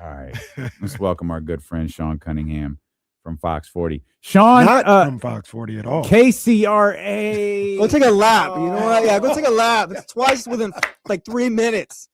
All right. Let's welcome our good friend Sean Cunningham from Fox 40. Sean, Not from Fox 40 at all. KCRA. Go take a lap. You know what? Yeah, go take a lap. It's twice within like 3 minutes.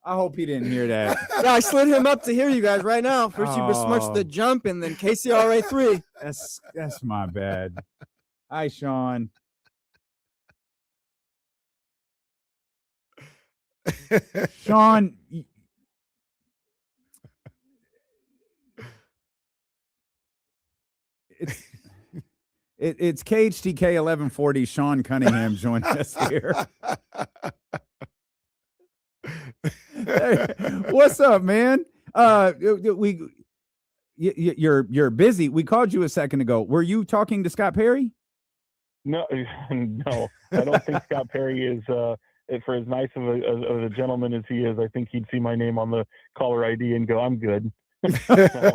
I hope he didn't hear that. Yeah, I slid him up to hear you guys right now. First you besmirched the Oh. jump and then KCRA 3. That's my bad. Hi, Sean. Sean, it's KHTK 1140. Sean Cunningham joined us here. Hey, what's up, man? You're busy. We called you a second ago. Were you talking to Scott Perry? No. I don't think Scott Perry is. For as nice of a gentleman as he is, I think he'd see my name on the caller ID and go, "I'm good." So,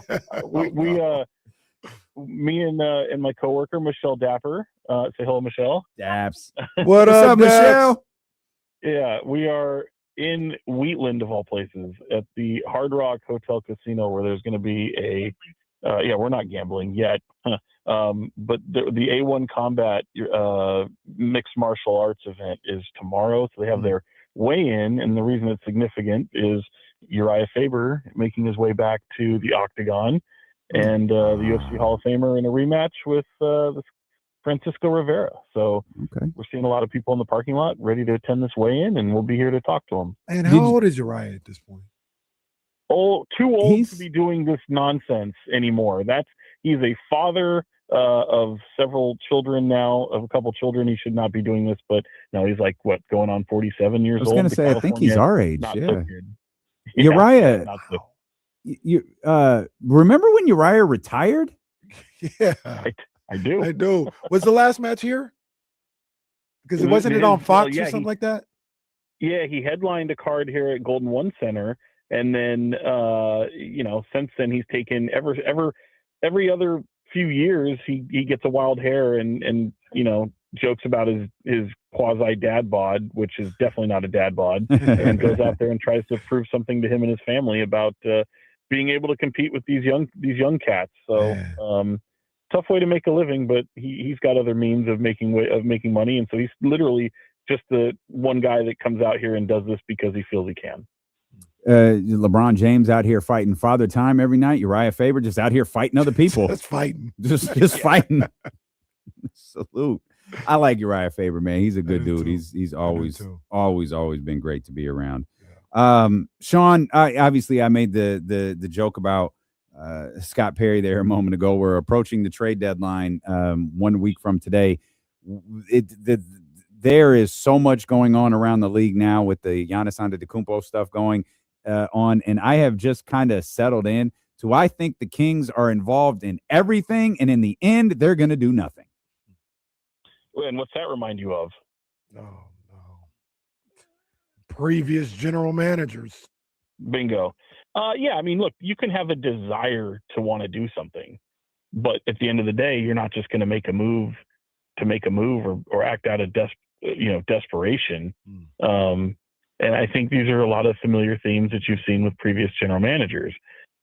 me and my coworker Michelle Dapper. Say hello, Michelle. Daps. What's up, Michelle? Yeah, we are in Wheatland of all places at the Hard Rock Hotel Casino, where there's going to be we're not gambling yet, but the A1 Combat mixed martial arts event is tomorrow, so they have their weigh-in, and the reason it's significant is Uriah Faber making his way back to the octagon, and the UFC Hall of Famer in a rematch with Francisco Rivera. So we're seeing a lot of people in the parking lot ready to attend this weigh-in, and we'll be here to talk to them. And how old is Uriah at this point? Too old to be doing this nonsense anymore. He's a father of several children now, of a couple children. He should not be doing this, but no, he's like going on 47 years old. I was going to say, I think he's our age. Yeah. So Uriah, you remember when Uriah retired? Yeah, I do. I do. Was the last match here? Because wasn't it on Fox or something like that? Yeah, he headlined a card here at Golden One Center. And then, since then he's taken every other few years, he gets a wild hair and jokes about his quasi dad bod, which is definitely not a dad bod, and goes out there and tries to prove something to him and his family about being able to compete with these young cats. So tough way to make a living, but he's got other means of making money, and so he's literally just the one guy that comes out here and does this because he feels he can. LeBron James out here fighting Father Time every night. Uriah Faber just out here fighting other people. Just fighting. Just fighting. Salute. I like Uriah Faber, man. He's a good dude. Too. He's always been great to be around. Yeah. Sean, obviously I made the joke about Scott Perry there a moment ago. We're approaching the trade deadline 1 week from today. There is so much going on around the league now with the Giannis Antetokounmpo stuff going on, and I have just kind of settled in to I think the Kings are involved in everything, and in the end, they're going to do nothing. And what's that remind you of? No. Previous general managers. Bingo. Yeah, I mean, look, you can have a desire to want to do something, but at the end of the day, you're not just going to make a move to make a move or act out of desperation. And I think these are a lot of familiar themes that you've seen with previous general managers.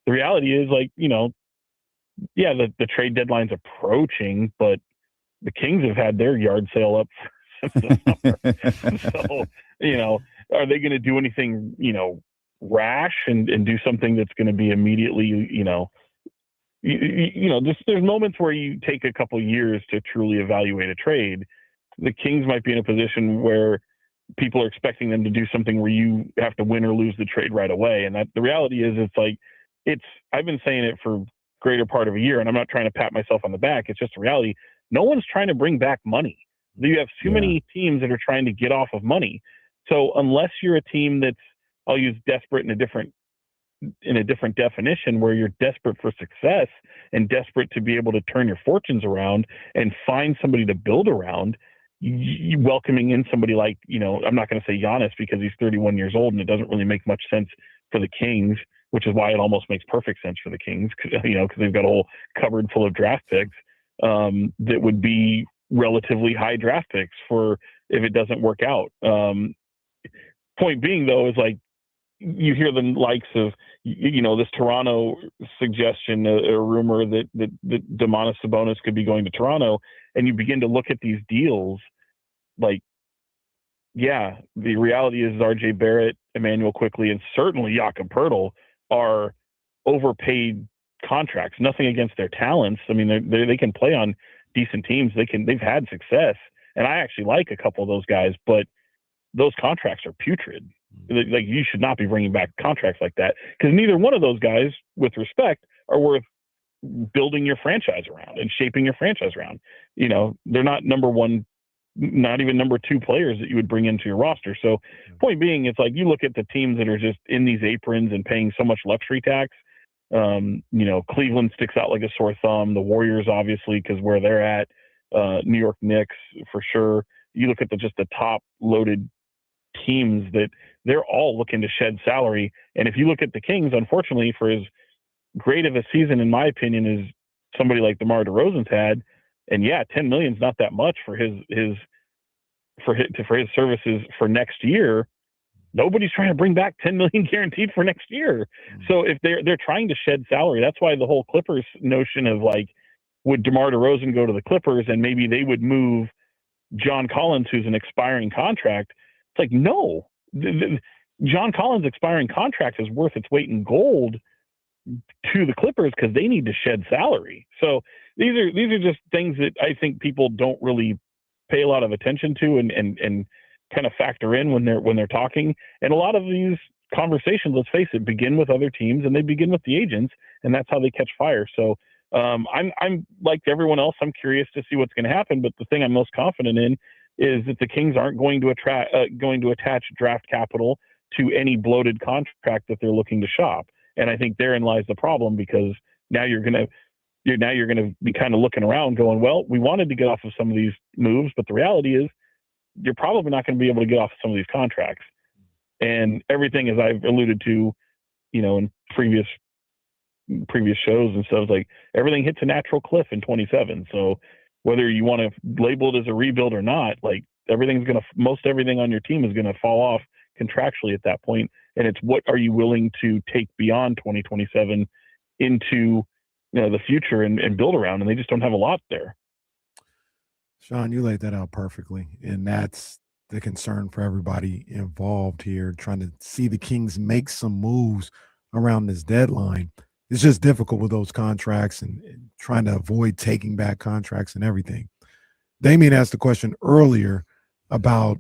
The reality is, the trade deadline's approaching, but the Kings have had their yard sale up since the summer. So, are they going to do anything, rash and do something that's going to be immediately, there's moments where you take a couple years to truly evaluate a trade. The Kings might be in a position where people are expecting them to do something where you have to win or lose the trade right away. And that the reality is I've been saying it for greater part of a year, and I'm not trying to pat myself on the back. It's just a reality. No one's trying to bring back money. You have too many teams that are trying to get off of money. So unless you're a team that's, I'll use desperate in a different definition, where you're desperate for success and desperate to be able to turn your fortunes around and find somebody to build around, you welcoming in somebody like, I'm not going to say Giannis because he's 31 years old and it doesn't really make much sense for the Kings, which is why it almost makes perfect sense for the Kings, because they've got a whole cupboard full of draft picks that would be relatively high draft picks for if it doesn't work out. Point being, though, is you hear the likes of, this Toronto suggestion, a rumor that Domantas Sabonis could be going to Toronto, and you begin to look at these deals, like, yeah, the reality is RJ Barrett, Emmanuel Quickley, and certainly Jakob Poeltl are overpaid contracts. Nothing against their talents. I mean, they can play on decent teams. They've had success, and I actually like a couple of those guys, but those contracts are putrid. Like, you should not be bringing back contracts like that, because neither one of those guys, with respect, are worth building your franchise around and shaping your franchise around. They're not number one, not even number two players that you would bring into your roster. So point being, it's like, you look at the teams that are just in these aprons and paying so much luxury tax. Cleveland sticks out like a sore thumb. The Warriors, obviously, because where they're at. New York Knicks, for sure. You look at just the top loaded teams, that they're all looking to shed salary. And if you look at the Kings, unfortunately, for as great of a season, in my opinion, as somebody like DeMar DeRozan's had, and yeah, $10 million is not that much for his services for next year. Nobody's trying to bring back $10 million guaranteed for next year. So if they're trying to shed salary, that's why the whole Clippers notion of, like, would DeMar DeRozan go to the Clippers and maybe they would move John Collins, who's an expiring contract. It's like, no, John Collins' expiring contract is worth its weight in gold to the Clippers, because they need to shed salary. So these are just things that I think people don't really pay a lot of attention to and kind of factor in when they're talking. And a lot of these conversations, let's face it, begin with other teams, and they begin with the agents, and that's how they catch fire. So I'm like everyone else. I'm curious to see what's going to happen, but the thing I'm most confident in is that the Kings aren't going to attach draft capital to any bloated contract that they're looking to shop. And I think therein lies the problem, because now you're going to be kind of looking around going, well, we wanted to get off of some of these moves, but the reality is you're probably not going to be able to get off of some of these contracts. And everything, as I've alluded to, in previous shows and stuff, like, everything hits a natural cliff in 27. So whether you want to label it as a rebuild or not, like, most everything on your team is going to fall off contractually at that point. And it's, what are you willing to take beyond 2027 into the future and build around? And they just don't have a lot there. Sean, you laid that out perfectly. And that's the concern for everybody involved here, trying to see the Kings make some moves around this deadline. It's just difficult with those contracts and trying to avoid taking back contracts and everything. Damien asked the question earlier about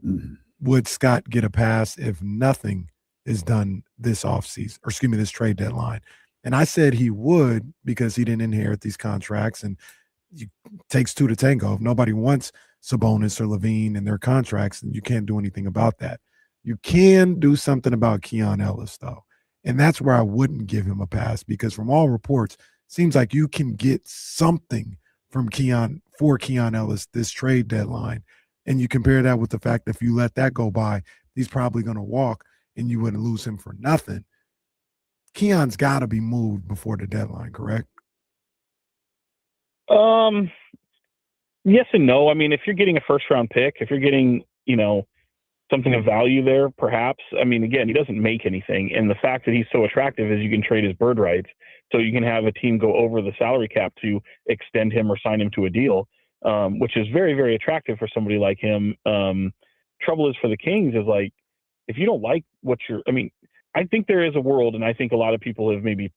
would Scott get a pass if nothing is done this offseason, or excuse me, this trade deadline. And I said he would, because he didn't inherit these contracts, and it takes two to tango. If nobody wants Sabonis or Levine in their contracts, then you can't do anything about that. You can do something about Keon Ellis, though. And that's where I wouldn't give him a pass, because from all reports, seems like you can get something from Keon Ellis this trade deadline. And you compare that with the fact that if you let that go by, he's probably going to walk and you wouldn't lose him for nothing. Keon's got to be moved before the deadline, correct? Yes and no. I mean, if you're getting a first-round pick, if you're getting, something of value there, perhaps. I mean, again, he doesn't make anything. And the fact that he's so attractive is you can trade his bird rights. So you can have a team go over the salary cap to extend him or sign him to a deal, which is very, very attractive for somebody like him. Trouble is for the Kings is, like, if you don't like I think there is a world, and I think a lot of people have maybe,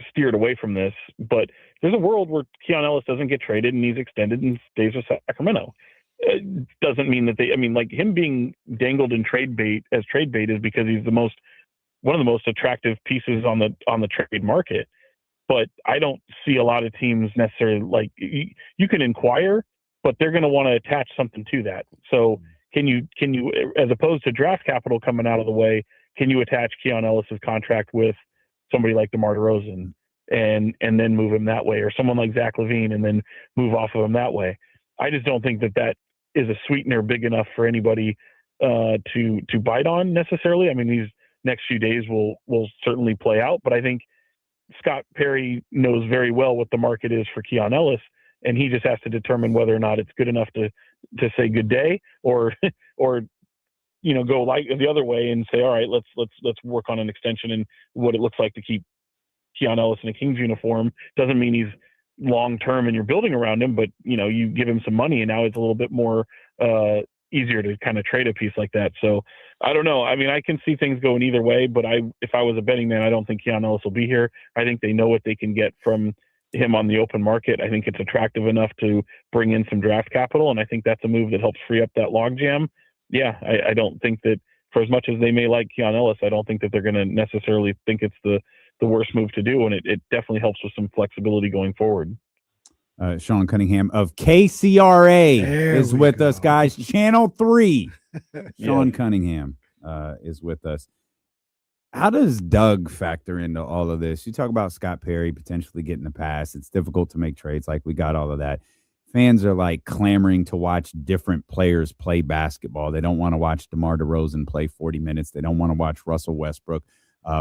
steered away from this, but there's a world where Keon Ellis doesn't get traded and he's extended and stays with Sacramento. It doesn't mean that him being dangled in trade bait is because he's one of the most attractive pieces on the trade market. But I don't see a lot of teams necessarily, you can inquire, but they're going to want to attach something to that. So can you, as opposed to draft capital coming out of the way, can you attach Keon Ellis's contract with somebody like DeMar DeRozan and then move him that way, or someone like Zach LaVine and then move off of him that way? I just don't think that is a sweetener big enough for anybody to bite on necessarily. I mean, these next few days will certainly play out, but I think Scott Perry knows very well what the market is for Keon Ellis, and he just has to determine whether or not it's good enough to say good day or go like the other way and say, all right, let's work on an extension and what it looks like to keep Keon Ellis in a Kings uniform. Doesn't mean he's long term and you're building around him, but you give him some money and now it's a little bit more easier to kind of trade a piece like that. So I don't know. I mean, I can see things going either way, but if I was a betting man, I don't think Keon Ellis will be here. I think they know what they can get from him on the open market. I think it's attractive enough to bring in some draft capital, and I think that's a move that helps free up that logjam. Yeah, I don't think that, for as much as they may like Keon Ellis, I don't think that they're going to necessarily think it's the worst move to do, and it definitely helps with some flexibility going forward. Sean Cunningham of KCRA is with us, guys. Channel 3. Sean Cunningham is with us. How does Doug factor into all of this? You talk about Scott Perry potentially getting a pass. It's difficult to make trades. Like, we got all of that. Fans are like clamoring to watch different players play basketball. They don't want to watch DeMar DeRozan play 40 minutes. They don't want to watch Russell Westbrook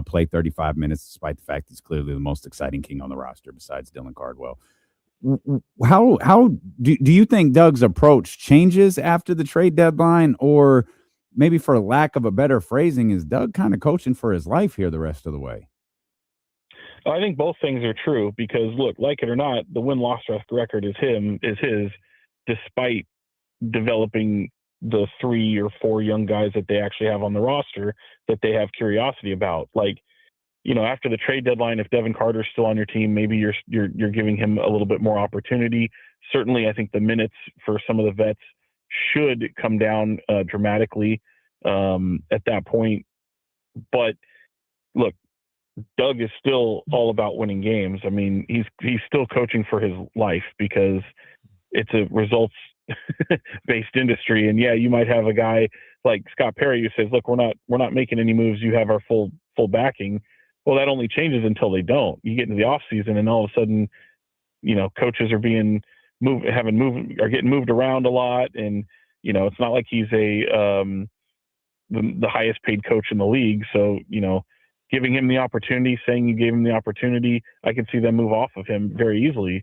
play 35 minutes, despite the fact he's clearly the most exciting King on the roster besides Dylan Cardwell. How do you think Doug's approach changes after the trade deadline, or maybe, for lack of a better phrasing, is Doug kind of coaching for his life here the rest of the way? I think both things are true because, look, like it or not, the win-loss record is his, despite developing the 3 or 4 young guys that they actually have on the roster that they have curiosity about. Like, after the trade deadline, if Devin Carter's still on your team, maybe you're giving him a little bit more opportunity. Certainly, I think the minutes for some of the vets should come down dramatically at that point. But look, Doug is still all about winning games. I mean, he's still coaching for his life because it's a results-based industry. And yeah, you might have a guy like Scott Perry who says, "Look, we're not making any moves. You have our full backing." Well, that only changes until they don't. You get into the off season, and all of a sudden, coaches are being getting moved around a lot, and it's not like he's the highest paid coach in the league. So giving him the opportunity, saying you gave him the opportunity, I can see them move off of him very easily.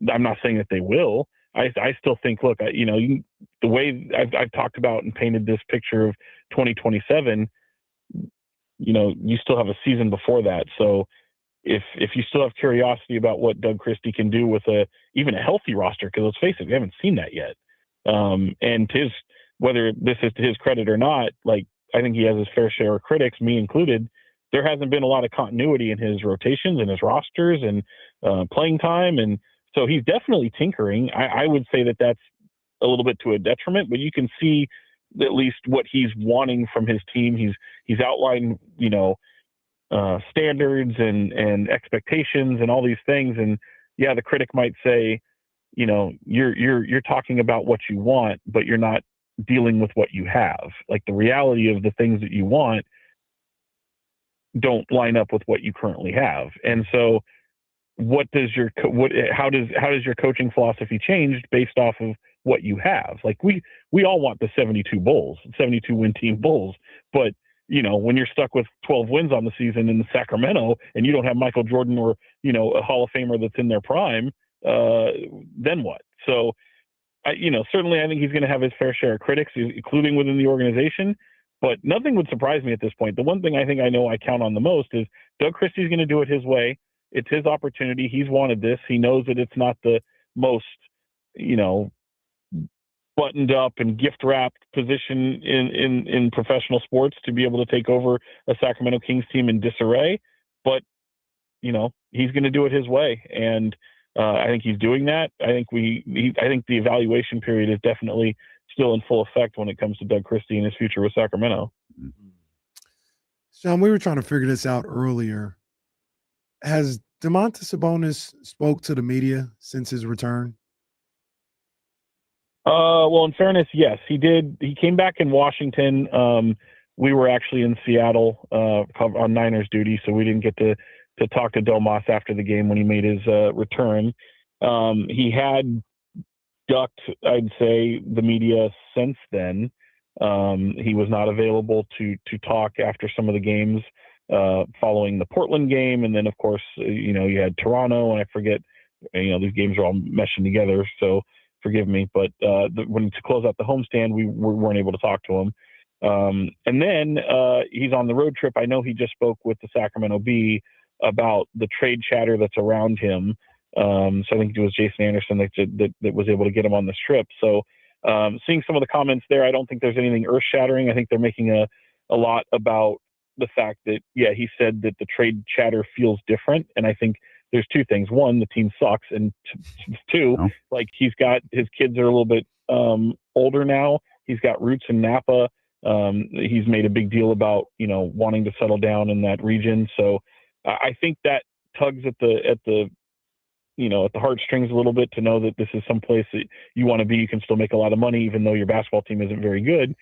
I'm not saying that they will. I still think, look, the way I've talked about and painted this picture of 2027. You still have a season before that. So if you still have curiosity about what Doug Christie can do with even a healthy roster, because let's face it, we haven't seen that yet. And whether this is to his credit or not, like, I think he has his fair share of critics, me included. There hasn't been a lot of continuity in his rotations and his rosters and playing time. And so he's definitely tinkering. I would say that that's a little bit to a detriment, but you can see at least what he's wanting from his team. He's outlined, standards and expectations and all these things. And yeah, the critic might say, you're talking about what you want, but you're not dealing with what you have. Like, the reality of the things that you want don't line up with what you currently have. And so how does your coaching philosophy change based off of what you have? Like, we all want the 72 win team Bulls, but when you're stuck with 12 wins on the season in Sacramento and you don't have Michael Jordan or a Hall of Famer that's in their prime, then what? So certainly I think he's going to have his fair share of critics, including within the organization, but nothing would surprise me at this point. The one thing I think I count on the most is Doug Christie's going to do it his way. It's his opportunity. He's wanted this. He knows that it's not the most, buttoned up and gift wrapped position in professional sports to be able to take over a Sacramento Kings team in disarray, but he's going to do it his way. And I think he's doing that. I think the evaluation period is definitely still in full effect when it comes to Doug Christie and his future with Sacramento. Sean, we were trying to figure this out earlier. Has Domantas Sabonis spoke to the media since his return? Well, in fairness, yes, he did. He came back in Washington. We were actually in Seattle on Niners duty, so we didn't get to talk to Domas after the game when he made his return. He had ducked, I'd say, the media since then. He was not available to talk after some of the games following the Portland game, and then of course you had Toronto, and I forget, these games are all meshing together, so forgive me, but when to close out the homestand, we weren't able to talk to him. And then he's on the road trip. I know he just spoke with the Sacramento Bee about the trade chatter that's around him. So I think it was Jason Anderson that was able to get him on this trip. So seeing some of the comments there, I don't think there's anything earth-shattering. I think they're making a lot about the fact that, yeah, he said that the trade chatter feels different. And I think there's two things. One, the team sucks. And two, like his kids are a little bit older now. He's got roots in Napa. He's made a big deal about, wanting to settle down in that region. So I think that tugs at the heartstrings a little bit to know that this is some place that you want to be. You can still make a lot of money, even though your basketball team isn't very good.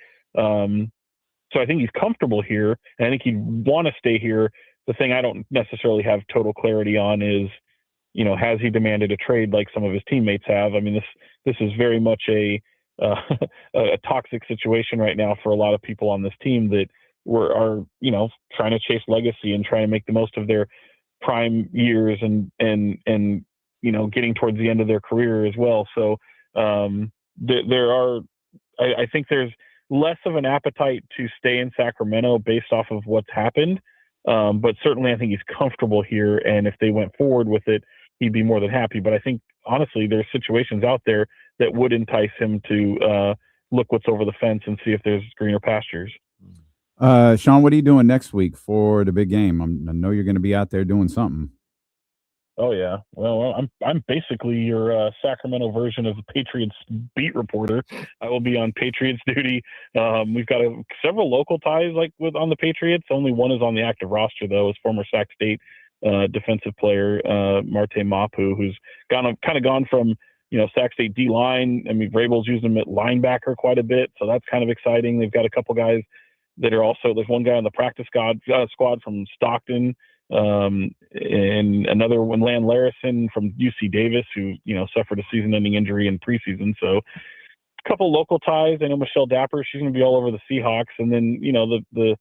So I think he's comfortable here, and I think he'd want to stay here. The thing I don't necessarily have total clarity on is, has he demanded a trade like some of his teammates have? I mean, this is very much a toxic situation right now for a lot of people on this team that are trying to chase legacy and trying to make the most of their prime years and getting towards the end of their career as well. So I think there's less of an appetite to stay in Sacramento based off of what's happened. But certainly I think he's comfortable here. And if they went forward with it, he'd be more than happy. But I think, honestly, there's situations out there that would entice him to look what's over the fence and see if there's greener pastures. Sean, what are you doing next week for the big game? I know you're going to be out there doing something. Oh yeah, well, I'm basically your Sacramento version of the Patriots beat reporter. I will be on Patriots duty. We've got several local ties on the Patriots. Only one is on the active roster though. Is former Sac State defensive player Marte Mapu, who's kind of gone from Sac State D line. I mean, Vrabel's using him at linebacker quite a bit, so that's kind of exciting. They've got a couple guys that are also. There's one guy on the practice squad from Stockton. And another one, Lan Larison from UC Davis, who suffered a season-ending injury in preseason. So a couple local ties. I know Michelle Dapper, she's going to be all over the Seahawks. And then the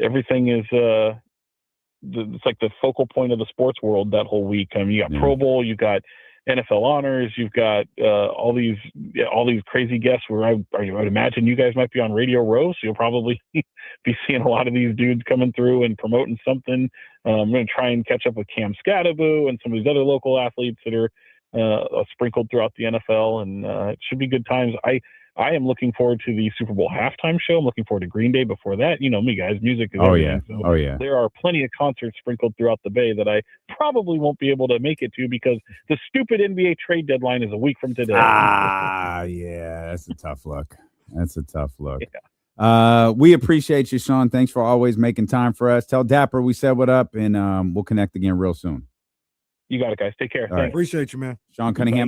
everything is it's like the focal point of the sports world that whole week. I mean, you got Pro Bowl, you got NFL honors, you've got all these crazy guests. Where I would imagine you guys might be on Radio Row, so you'll probably be seeing a lot of these dudes coming through and promoting something. I'm going to try and catch up with Cam Scadaboo and some of these other local athletes that are sprinkled throughout the NFL, and it should be good times. I am looking forward to the Super Bowl halftime show. I'm looking forward to Green Day before that. You know me, guys. Music is everything. Oh, yeah. There are plenty of concerts sprinkled throughout the Bay that I probably won't be able to make it to because the stupid NBA trade deadline is a week from today. Yeah. That's a tough look. Yeah. We appreciate you, Sean. Thanks for always making time for us. Tell Dapper we said what up, and we'll connect again real soon. You got it, guys. Take care. All right. Appreciate you, man. Sean Cunningham.